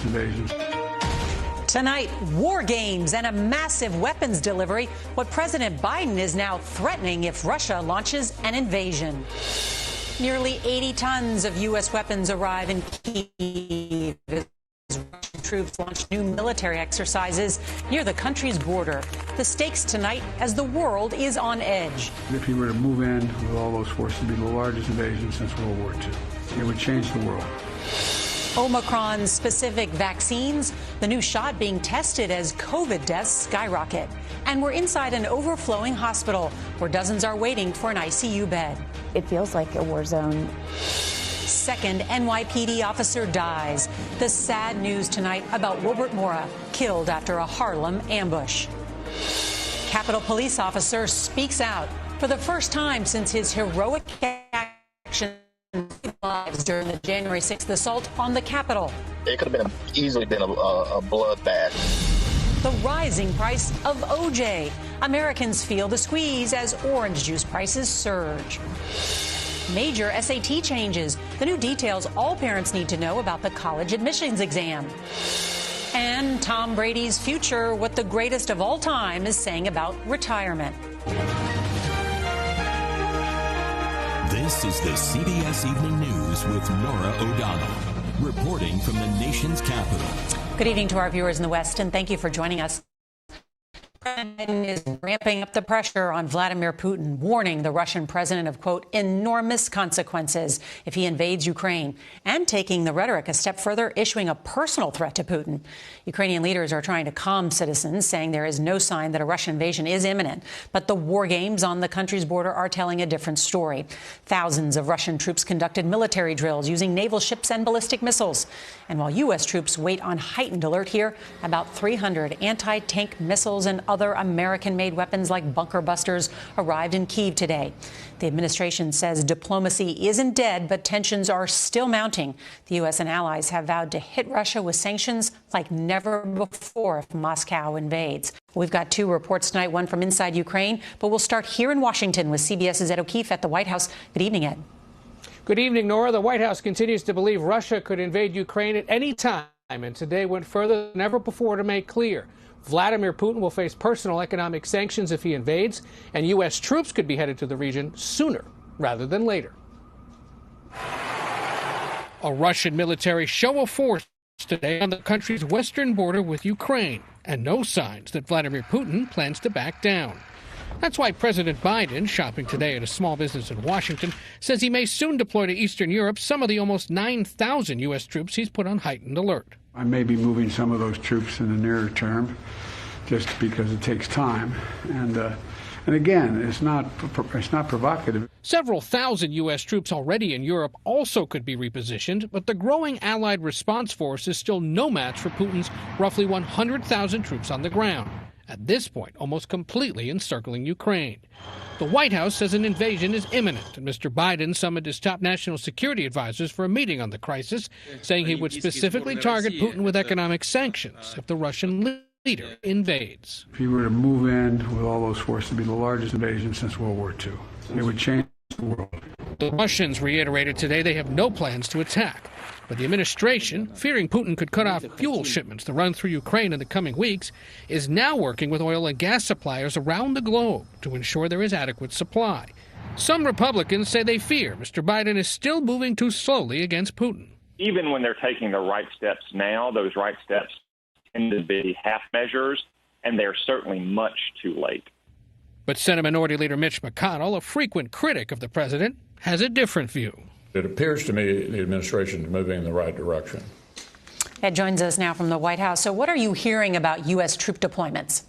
invasion. Tonight, war games and a massive weapons delivery. What President Biden is now threatening if Russia launches an invasion. Nearly 80 tons of U.S. weapons arrive in Kyiv as Russian troops launch new military exercises near the country's border. The stakes tonight as the world is on edge. If he were to move in with all those forces, it would be the largest invasion since World War II. It would change the world. Omicron-specific vaccines, the new shot being tested as COVID deaths skyrocket. And we're inside an overflowing hospital where dozens are waiting for an ICU bed. It feels like a war zone. Second NYPD officer dies. The sad news tonight about Wilbert Mora, killed after a Harlem ambush. Capitol Police officer speaks out for the first time since his heroic action lives during the January 6th assault on the Capitol. It could have easily been a bloodbath. The rising price of OJ. Americans feel the squeeze as orange juice prices surge. Major SAT changes. The new details all parents need to know about the college admissions exam. And Tom Brady's future, what the greatest of all time is saying about retirement. This is the CBS Evening News with Norah O'Donnell, reporting from the nation's capital. Good evening to our viewers in the West, and thank you for joining us. Biden is ramping up the pressure on Vladimir Putin, warning the Russian president of, quote, enormous consequences if he invades Ukraine, and taking the rhetoric a step further, issuing a personal threat to Putin. Ukrainian leaders are trying to calm citizens, saying there is no sign that a Russian invasion is imminent. But the war games on the country's border are telling a different story. Thousands of Russian troops conducted military drills using naval ships and ballistic missiles. And while U.S. troops wait on heightened alert here, about 300 anti-tank missiles and other American-made weapons like bunker busters arrived in Kyiv today. The administration says diplomacy isn't dead, but tensions are still mounting. The U.S. and allies have vowed to hit Russia with sanctions like never before if Moscow invades. We've got two reports tonight, one from inside Ukraine, but we'll start here in Washington with CBS's Ed O'Keefe at the White House. Good evening, Ed. Good evening, Nora. The White House continues to believe Russia could invade Ukraine at any time, and today went further than ever before to make clear Vladimir Putin will face personal economic sanctions if he invades, and U.S. troops could be headed to the region sooner rather than later. A Russian military show of force today on the country's western border with Ukraine, and no signs that Vladimir Putin plans to back down. That's why President Biden, shopping today at a small business in Washington, says he may soon deploy to Eastern Europe some of the almost 9,000 U.S. troops he's put on heightened alert. I may be moving some of those troops in the nearer term just because it takes time. And again, it's not provocative. Several thousand U.S. troops already in Europe also could be repositioned, but the growing Allied response force is still no match for Putin's roughly 100,000 troops on the ground, at this point almost completely encircling Ukraine. The White House says an invasion is imminent, and Mr. Biden summoned his top national security advisors for a meeting on the crisis, saying he would specifically target Putin with economic sanctions if the Russian leader invades. If he were to move in with all those forces, it would be the largest invasion since World War II. It would change the world. The Russians reiterated today they have no plans to attack. But the administration, fearing Putin could cut off fuel shipments to run through Ukraine in the coming weeks, is now working with oil and gas suppliers around the globe to ensure there is adequate supply. Some Republicans say they fear Mr. Biden is still moving too slowly against Putin. Even when they're taking the right steps now, those right steps tend to be half measures, and they're certainly much too late. But Senate Minority Leader Mitch McConnell, a frequent critic of the president, has a different view. It appears to me the administration is moving in the right direction. Ed joins us now from the White House. So what are you hearing about U.S. troop deployments?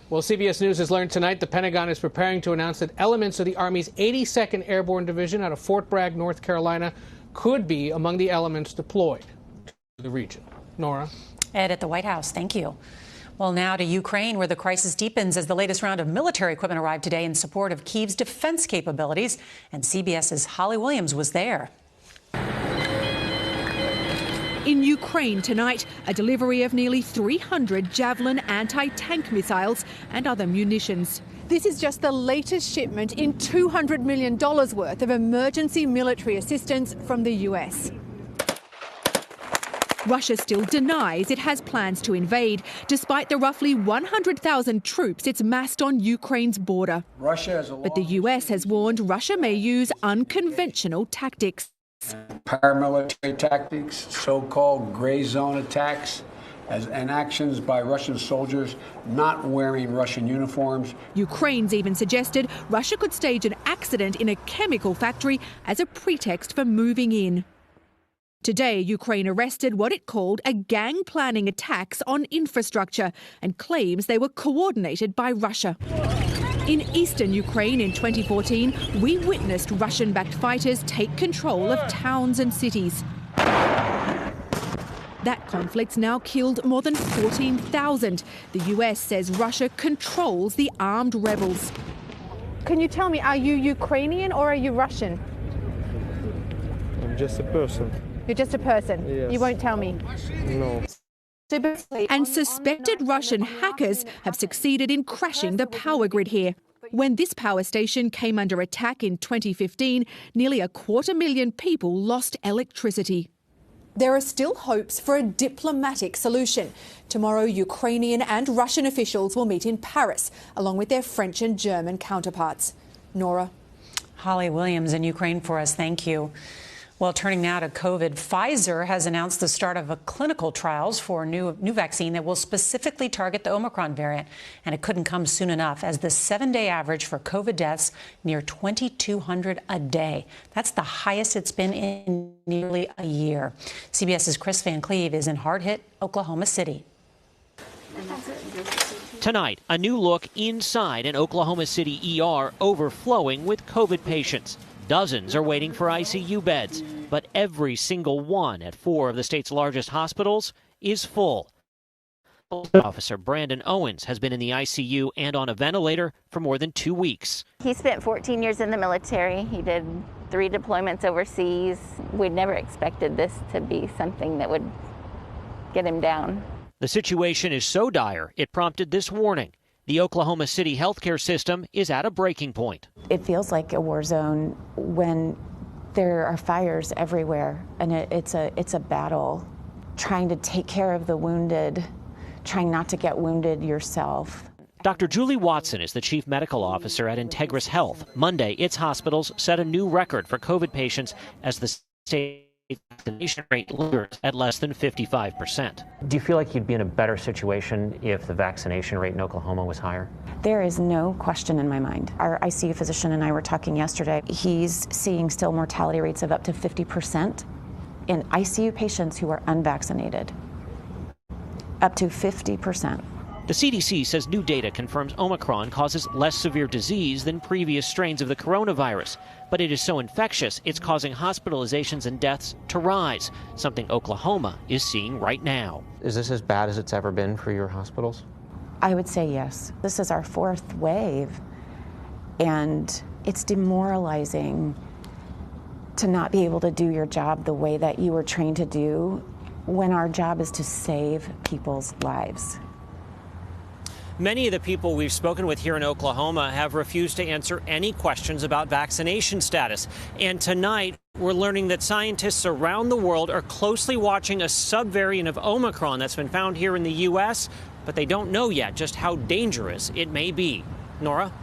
Well, CBS News has learned tonight the Pentagon is preparing to announce that elements of the Army's 82nd Airborne Division out of Fort Bragg, North Carolina, could be among the elements deployed to the region. Nora? Ed at the White House, thank you. Well, now to Ukraine, where the crisis deepens as the latest round of military equipment arrived today in support of Kyiv's defense capabilities. And CBS's Holly Williams was there. In Ukraine tonight, a delivery of nearly 300 Javelin anti-tank missiles and other munitions. This is just the latest shipment in $200 million worth of emergency military assistance from the US. Russia still denies it has plans to invade, despite the roughly 100,000 troops it's massed on Ukraine's border. But the US has warned Russia may use unconventional tactics. Paramilitary tactics, so-called gray zone attacks, and actions by Russian soldiers not wearing Russian uniforms. Ukraine's even suggested Russia could stage an accident in a chemical factory as a pretext for moving in. Today, Ukraine arrested what it called a gang planning attacks on infrastructure and claims they were coordinated by Russia. In eastern Ukraine in 2014, we witnessed Russian-backed fighters take control of towns and cities. That conflict's now killed more than 14,000. The US says Russia controls the armed rebels. Can you tell me, are you Ukrainian or are you Russian? I'm just a person. You're just a person? Yes. You won't tell me? No. And suspected Russian hackers have succeeded in crashing the power grid here. When this power station came under attack in 2015, nearly 250,000 people lost electricity. There are still hopes for a diplomatic solution. Tomorrow, Ukrainian and Russian officials will meet in Paris, along with their French and German counterparts. Nora. Holly Williams in Ukraine for us. Thank you. Well, turning now to COVID, Pfizer has announced the start of clinical trials for a new vaccine that will specifically target the Omicron variant. And it couldn't come soon enough, as the 7-day average for COVID deaths near 2,200 a day. That's the highest it's been in nearly a year. CBS's Chris Van Cleve is in hard-hit Oklahoma City. Tonight, a new look inside an Oklahoma City ER overflowing with COVID patients. Dozens are waiting for ICU beds, but every single one at 4 of the state's largest hospitals is full. Officer Brandon Owens has been in the ICU and on a ventilator for more than 2 weeks. He spent 14 years in the military. He did 3 deployments overseas. We'd never expected this to be something that would get him down. The situation is so dire, it prompted this warning. The Oklahoma City healthcare system is at a breaking point. It feels like a war zone when there are fires everywhere, and it's a battle trying to take care of the wounded, trying not to get wounded yourself. Dr. Julie Watson is the chief medical officer at Integris Health. Monday, its hospitals set a new record for COVID patients as the state vaccination rate lingers at less than 55%. Do you feel like you'd be in a better situation if the vaccination rate in Oklahoma was higher? There is no question in my mind. Our ICU physician and I were talking yesterday. He's seeing still mortality rates of up to 50% in ICU patients who are unvaccinated. Up to 50%. The CDC says new data confirms Omicron causes less severe disease than previous strains of the coronavirus. But it is so infectious, it's causing hospitalizations and deaths to rise, something Oklahoma is seeing right now. Is this as bad as it's ever been for your hospitals? I would say yes. This is our 4th wave, and it's demoralizing to not be able to do your job the way that you were trained to do when our job is to save people's lives. Many of the people we've spoken with here in Oklahoma have refused to answer any questions about vaccination status. And tonight, we're learning that scientists around the world are closely watching a subvariant of Omicron that's been found here in the U.S., but they don't know yet just how dangerous it may be. Nora?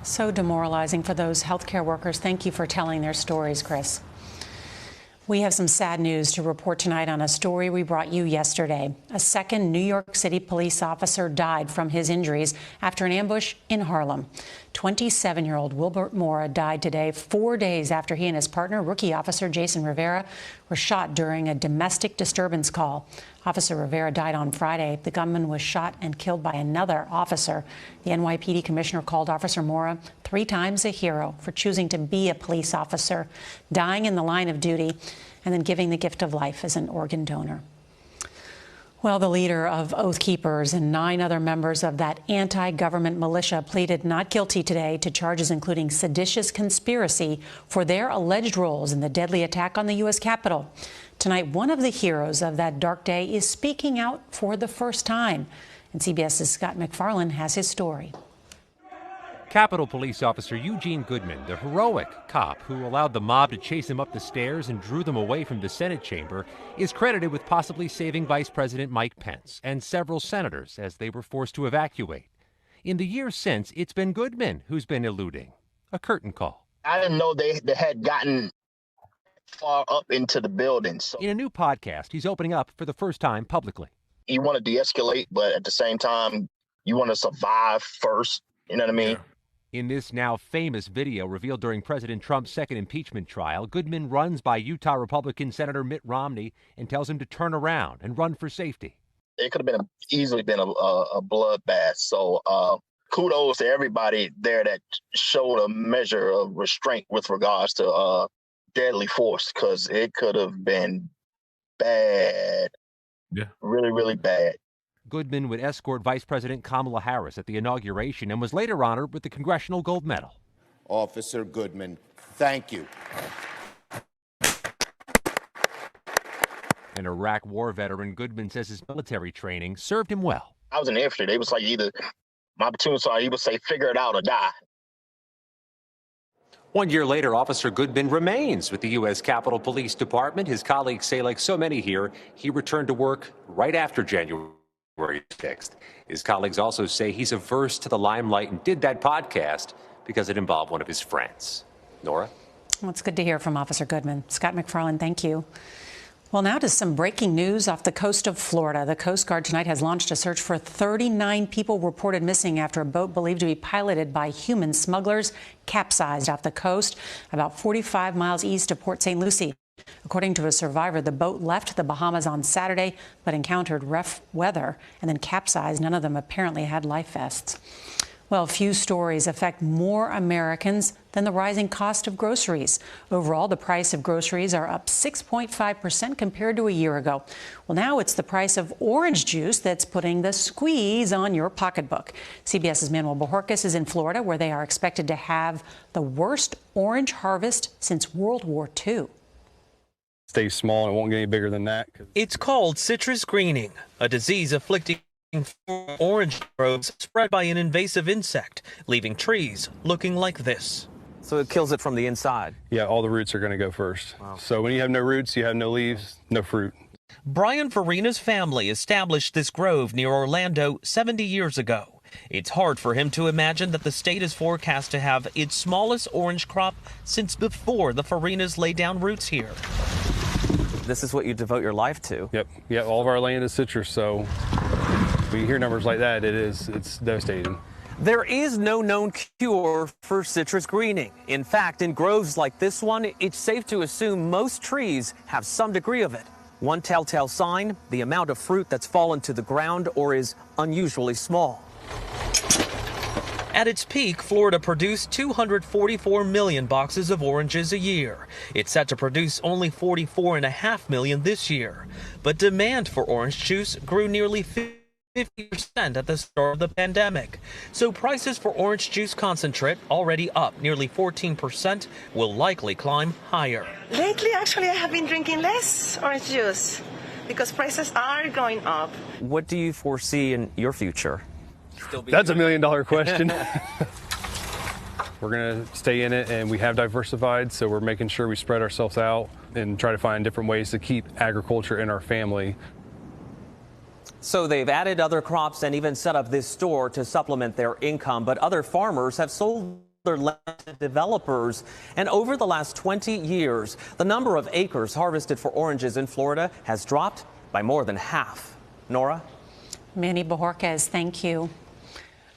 So demoralizing for those healthcare workers. Thank you for telling their stories, Chris. We have some sad news to report tonight on a story we brought you yesterday. A second New York City police officer died from his injuries after an ambush in Harlem. 27-year-old Wilbert Mora died today, 4 days after he and his partner, rookie officer Jason Rivera, were shot during a domestic disturbance call. Officer Rivera died on Friday. The gunman was shot and killed by another officer. The NYPD commissioner called Officer Mora 3 times a hero for choosing to be a police officer, dying in the line of duty, and then giving the gift of life as an organ donor. Well, the leader of Oath Keepers and 9 other members of that anti-government militia pleaded not guilty today to charges including seditious conspiracy for their alleged roles in the deadly attack on the U.S. Capitol. Tonight, one of the heroes of that dark day is speaking out for the first time. And CBS's Scott MacFarlane has his story. Capitol Police Officer Eugene Goodman, the heroic cop who allowed the mob to chase him up the stairs and drew them away from the Senate chamber, is credited with possibly saving Vice President Mike Pence and several senators as they were forced to evacuate. In the years since, it's been Goodman who's been eluding a curtain call. I didn't know they had gotten far up into the building. So in a new podcast, he's opening up for the first time publicly. You want to de-escalate, but at the same time, you want to survive first. You know what I mean? In this now famous video revealed during President Trump's second impeachment trial, Goodman runs by Utah Republican Senator Mitt Romney and tells him to turn around and run for safety. It could have been easily been a bloodbath. So kudos to everybody there that showed a measure of restraint with regards to deadly force, because it could have been bad. Yeah. Really, really bad. Goodman would escort Vice President Kamala Harris at the inauguration and was later honored with the Congressional Gold Medal. Officer Goodman, thank you. An Iraq war veteran, Goodman says his military training served him well. I was in the infantry. They was like, either my platoon sergeant, he would say, figure it out or die. 1 year later, Officer Goodman remains with the U.S. Capitol Police Department. His colleagues say, like so many here, he returned to work right after January 6th. His colleagues also say he's averse to the limelight and did that podcast because it involved one of his friends. Nora? Well, it's good to hear from Officer Goodman. Scott McFarland, thank you. Well, now to some breaking news off the coast of Florida. The Coast Guard tonight has launched a search for 39 people reported missing after a boat believed to be piloted by human smugglers capsized off the coast about 45 miles east of Port St. Lucie. According to a survivor, the boat left the Bahamas on Saturday but encountered rough weather and then capsized. None of them apparently had life vests. Well, few stories affect more Americans than the rising cost of groceries. Overall, the price of groceries are up 6.5% compared to a year ago. Well, now it's the price of orange juice that's putting the squeeze on your pocketbook. CBS's Manuel Bojorquez is in Florida, where they are expected to have the worst orange harvest since World War II. Stay small and it won't get any bigger than that. It's called citrus greening, a disease afflicting orange groves spread by an invasive insect, leaving trees looking like this. So it kills it from the inside? Yeah, all the roots are going to go first. Wow. So when you have no roots, you have no leaves, no fruit. Brian Farina's family established this grove near Orlando 70 years ago. It's hard for him to imagine that the state is forecast to have its smallest orange crop since before the Farinas laid down roots here. This is what you devote your life to? Yep. Yeah, all of our land is citrus, so when you hear numbers like that, it's devastating. There is no known cure for citrus greening. In fact, in groves like this one, it's safe to assume most trees have some degree of it. One telltale sign, the amount of fruit that's fallen to the ground or is unusually small. At its peak, Florida produced 244 million boxes of oranges a year. It's set to produce only 44.5 million this year. But demand for orange juice grew nearly 50% at the start of the pandemic. So prices for orange juice concentrate, already up nearly 14%, will likely climb higher. Lately, actually, I have been drinking less orange juice because prices are going up. What do you foresee in your future? That's $1 million question. We're going to stay in it, and we have diversified, so we're making sure we spread ourselves out and try to find different ways to keep agriculture in our family. So they've added other crops and even set up this store to supplement their income, but other farmers have sold their land to developers. And over the last 20 years, the number of acres harvested for oranges in Florida has dropped by more than half. Nora? Manny Bojorquez, thank you.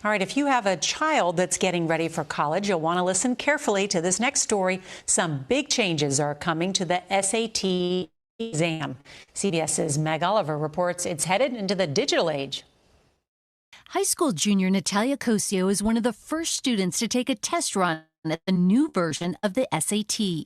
All right, if you have a child that's getting ready for college, you'll want to listen carefully to this next story. Some big changes are coming to the SAT exam. CBS's Meg Oliver reports it's headed into the digital age. High school junior Natalia Cosio is one of the first students to take a test run at the new version of the SAT.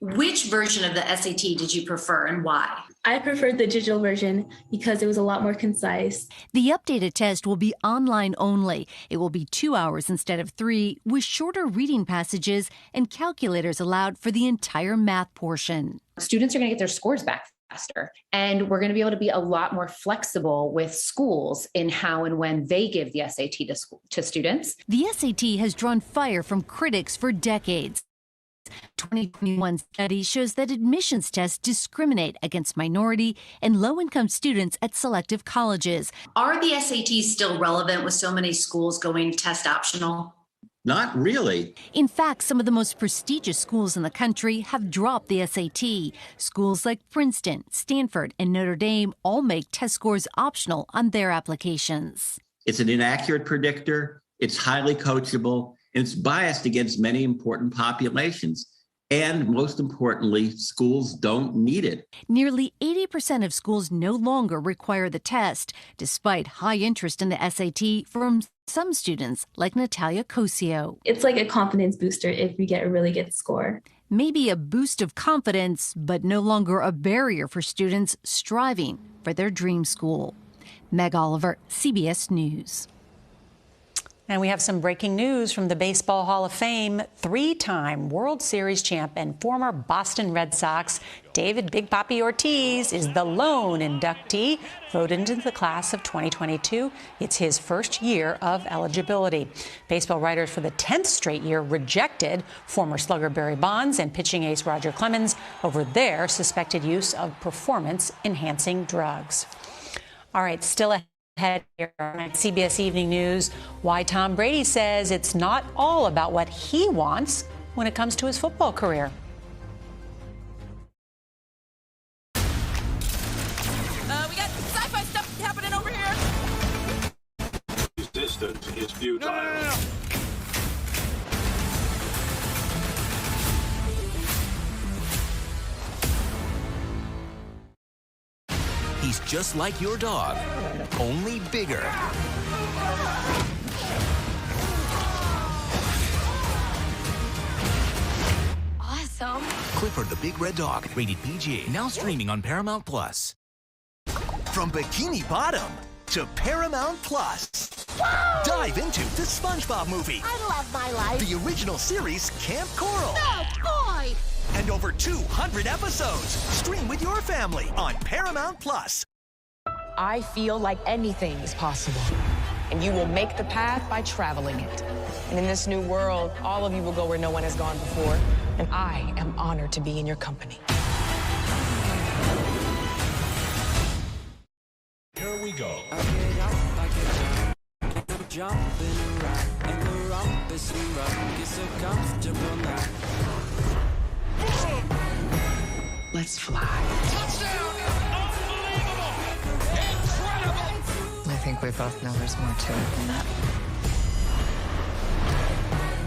Which version of the SAT did you prefer and why? I preferred the digital version because it was a lot more concise. The updated test will be online only. It will be 2 hours instead of 3, with shorter reading passages and calculators allowed for the entire math portion. Students are going to get their scores back faster. And we're going to be able to be a lot more flexible with schools in how and when they give the SAT to students. The SAT has drawn fire from critics for decades. 2021 study shows that admissions tests discriminate against minority and low-income students at selective colleges. Are the SATs still relevant with so many schools going test optional? Not really. In fact, some of the most prestigious schools in the country have dropped the SAT. Schools like Princeton, Stanford, and Notre Dame all make test scores optional on their applications. It's an inaccurate predictor, it's highly coachable, and it's biased against many important populations. And most importantly, schools don't need it. Nearly 80% of schools no longer require the test, despite high interest in the SAT from some students, like Natalia Cosio. It's like a confidence booster if you get a really good score. Maybe a boost of confidence, but no longer a barrier for students striving for their dream school. Meg Oliver, CBS News. And we have some breaking news from the Baseball Hall of Fame. Three-time World Series champ and former Boston Red Sox David Big Papi Ortiz is the lone inductee voted into the class of 2022. It's his first year of eligibility. Baseball writers for the 10th straight year rejected former slugger Barry Bonds and pitching ace Roger Clemens over their suspected use of performance-enhancing drugs. All right, still ahead here on CBS Evening News, why Tom Brady says it's not all about what he wants when it comes to his football career. We got sci-fi stuff happening over here. His distance is futile. No. He's just like your dog, only bigger. Awesome. Clifford the Big Red Dog, rated PG, now streaming on Paramount+. From Bikini Bottom to Paramount+. Whoa! Dive into the SpongeBob movie. I love my life. The original series Camp Coral. No, boy! And over 200 episodes. Stream with your family on Paramount+. I feel like anything is possible, and you will make the path by traveling it. And in this new world, all of you will go where no one has gone before, and I am honored to be in your company. Here we go. Let's fly. Touchdown! Unbelievable! Incredible! I think we both know there's more to it than that.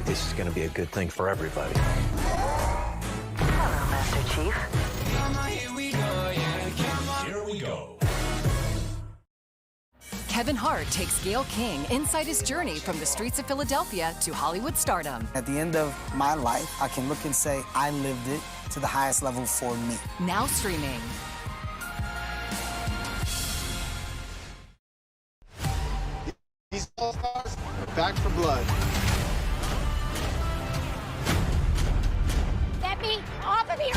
This is going to be a good thing for everybody. Hello, Master Chief. Here we go. Kevin Hart takes Gayle King inside his journey from the streets of Philadelphia to Hollywood stardom. At the end of my life, I can look and say I lived it to the highest level for me. Now streaming. These All-Stars are back for blood. Get me off of here!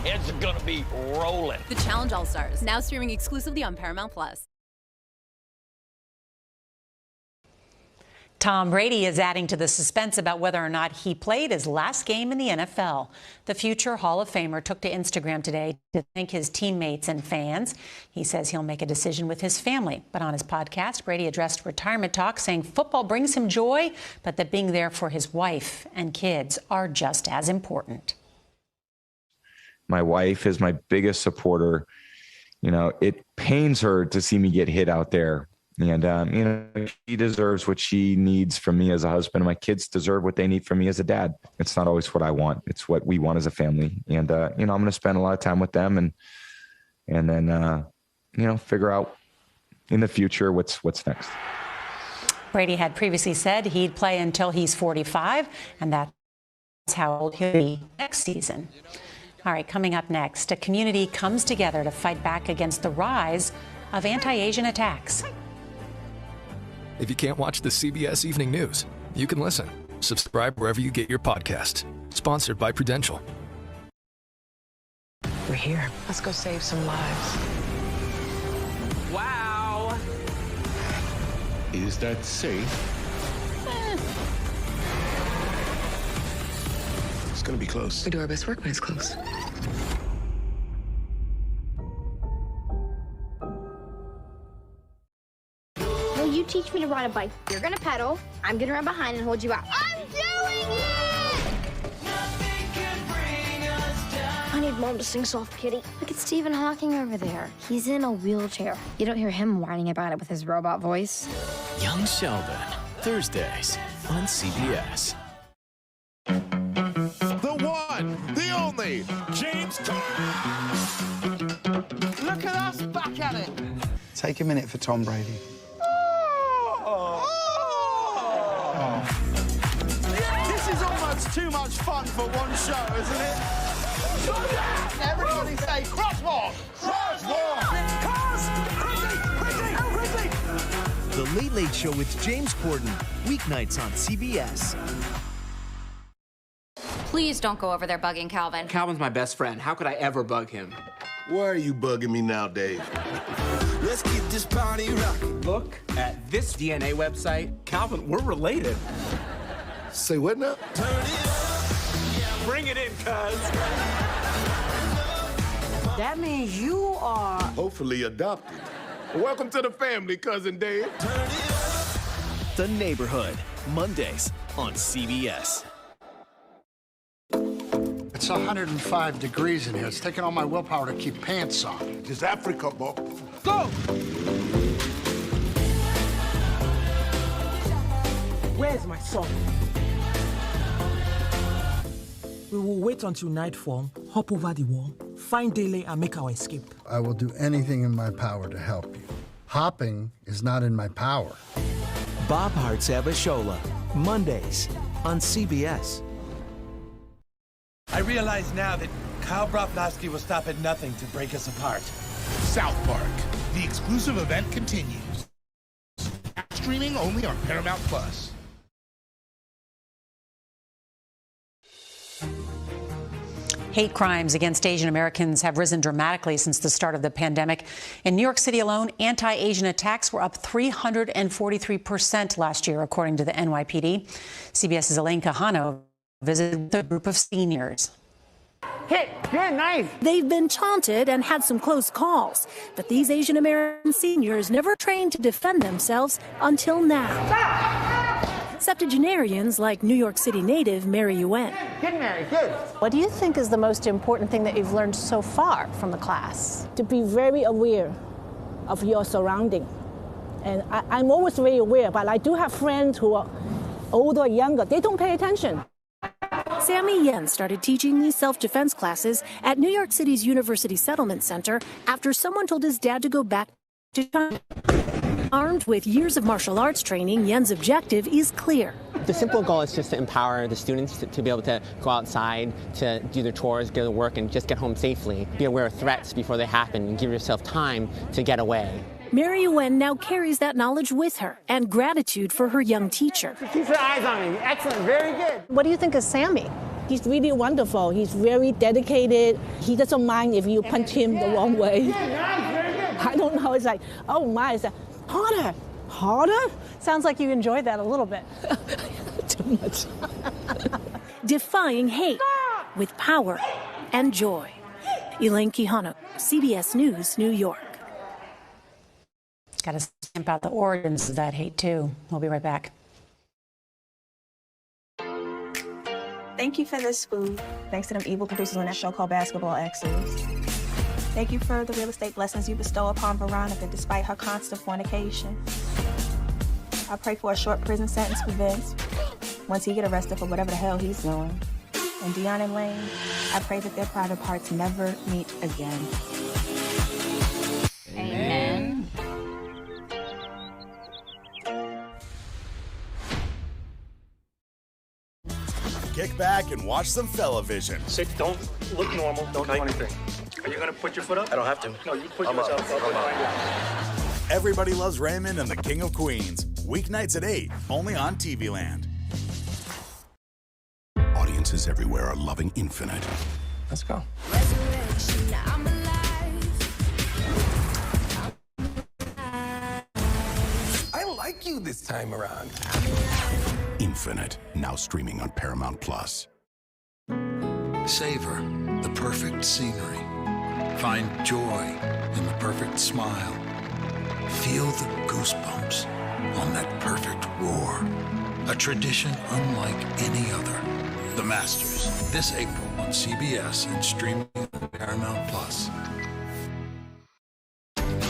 It's gonna be rolling. The Challenge All-Stars, now streaming exclusively on Paramount+. Tom Brady is adding to the suspense about whether or not he played his last game in the NFL. The future Hall of Famer took to Instagram today to thank his teammates and fans. He says he'll make a decision with his family. But on his podcast, Brady addressed retirement talk, saying football brings him joy, but that being there for his wife and kids are just as important. My wife is my biggest supporter. You know, it pains her to see me get hit out there. And, you know, she deserves what she needs from me as a husband. My kids deserve what they need from me as a dad. It's not always what I want. It's what we want as a family. And, you know, I'm going to spend a lot of time with them and then, you know, figure out in the future what's next. Brady had previously said he'd play until he's 45, and that's how old he'll be next season. All right, coming up next, a community comes together to fight back against the rise of anti-Asian attacks. If you can't watch the CBS Evening News, you can listen. Subscribe wherever you get your podcasts. Sponsored by Prudential. We're here. Let's go save some lives. Wow. Is that safe? It's gonna be close. We do our best work when it's close. Will you teach me to ride a bike? You're gonna pedal. I'm gonna run behind and hold you out. I'm doing it! I need Mom to sing Soft Kitty. Look at Stephen Hawking over there. He's in a wheelchair. You don't hear him whining about it with his robot voice. Young Sheldon, Thursdays on CBS. The one, the only, James Corden. Look at us back at it. Take a minute for Tom Brady. This is almost too much fun for one show, isn't it? Everybody say crosswalk! Crosswalk! Cars! Quickly! Quickly! The Late Late Show with James Corden, weeknights on CBS. Please don't go over there bugging Calvin. Calvin's my best friend. How could I ever bug him? Why are you bugging me now, Dave? Let's get this party rocking. Look at this DNA website. Calvin, we're related. Say what now? Turn it up. Bring it in, cuz. That means you are... Hopefully adopted. Welcome to the family, Cousin Dave. Turn it up. The Neighborhood, Mondays on CBS. It's 105 degrees in here. It's taking all my willpower to keep pants on. It's Africa, Bob. Go! Where's my son? We will wait until nightfall, hop over the wall, find Dele, and make our escape. I will do anything in my power to help you. Hopping is not in my power. Bob Hartz-Abishola, Mondays on CBS. I realize now that Kyle Broflovsky will stop at nothing to break us apart. South Park. The exclusive event continues. Streaming only on Paramount Plus. Hate crimes against Asian Americans have risen dramatically since the start of the pandemic. In New York City alone, anti-Asian attacks were up 343% last year, according to the NYPD. CBS's Elaine Quijano visited a group of seniors. Hit, good, nice. They've been taunted and had some close calls, but these Asian American seniors never trained to defend themselves until now. Septuagenarians like New York City native Mary Yuen. Good, Mary, good. What do you think is the most important thing that you've learned so far from the class? To be very aware of your surrounding. And I'm always very aware, but I do have friends who are older or younger. They don't pay attention. Sammy Yen started teaching these self-defense classes at New York City's University Settlement Center after someone told his dad to go back to China. Armed with years of martial arts training, Yen's objective is clear. The simple goal is just to empower the students to be able to go outside, to do their chores, go to work, and just get home safely. Be aware of threats before they happen and give yourself time to get away. Mary Yuen now carries that knowledge with her and gratitude for her young teacher. Keep your eyes on me. Excellent. Very good. What do you think of Sammy? He's really wonderful. He's very dedicated. He doesn't mind if you punch him the wrong way. I don't know. It's like, oh my, it's like, harder. Harder? Sounds like you enjoyed that a little bit. Too much. Defying hate with power and joy. Elaine Quijano, CBS News, New York. Got to stamp out the origins of that hate, too. We'll be right back. Thank you for this food. Thanks to them evil producers on that show called Basketball Exes. Thank you for the real estate blessings you bestow upon Veronica despite her constant fornication. I pray for a short prison sentence for Vince once he get arrested for whatever the hell he's doing. And Dion and Lane, I pray that their private parts never meet again. Amen. Kick back and watch some Felavision. Sit, don't look normal, don't do anything. Are you gonna put your foot up? I don't have to. No, you put yours up. Everybody Loves Raymond and the King of Queens. Weeknights at 8, only on TV Land. Audiences everywhere are loving Infinite. Let's go. I like you this time around. Infinite, now streaming on Paramount Plus. Savor the perfect scenery. Find joy in the perfect smile. Feel the goosebumps on that perfect roar. A tradition unlike any other. The Masters, this April on CBS and streaming on Paramount Plus.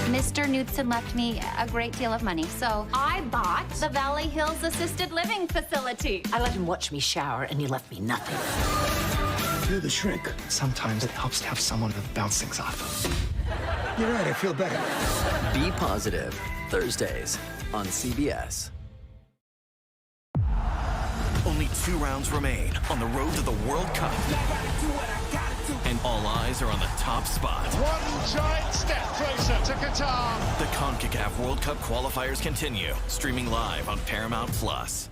Mr. Knudsen left me a great deal of money, so I bought the Valley Hills Assisted Living Facility. I let him watch me shower, and he left me nothing. You're the shrink. Sometimes it helps to have someone to bounce things off of. You're right, I feel better. Be Positive, Thursdays on CBS. Only 2 rounds remain on the road to the World Cup. And all eyes are on the top spot. One giant step closer to Qatar. The CONCACAF World Cup qualifiers continue, streaming live on Paramount Plus.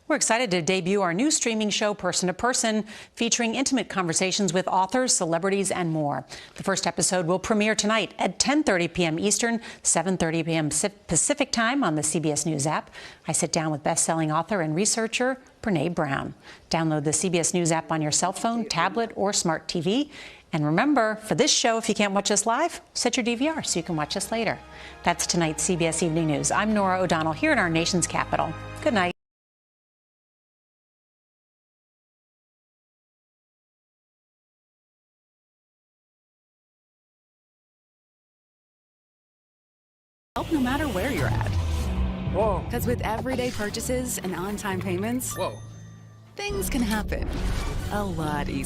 We're excited to debut our new streaming show, Person to Person, featuring intimate conversations with authors, celebrities, and more. The first episode will premiere tonight at 10:30 p.m. Eastern, 7:30 p.m. Pacific Time on the CBS News app. I sit down with best-selling author and researcher Brené Brown. Download the CBS News app on your cell phone, tablet, or smart TV. And remember, for this show, if you can't watch us live, set your DVR so you can watch us later. That's tonight's CBS Evening News. I'm Norah O'Donnell here in our nation's capital. Good night. No matter where you're at. Whoa. Because with everyday purchases and on-time payments, Whoa. things can happen a lot easier.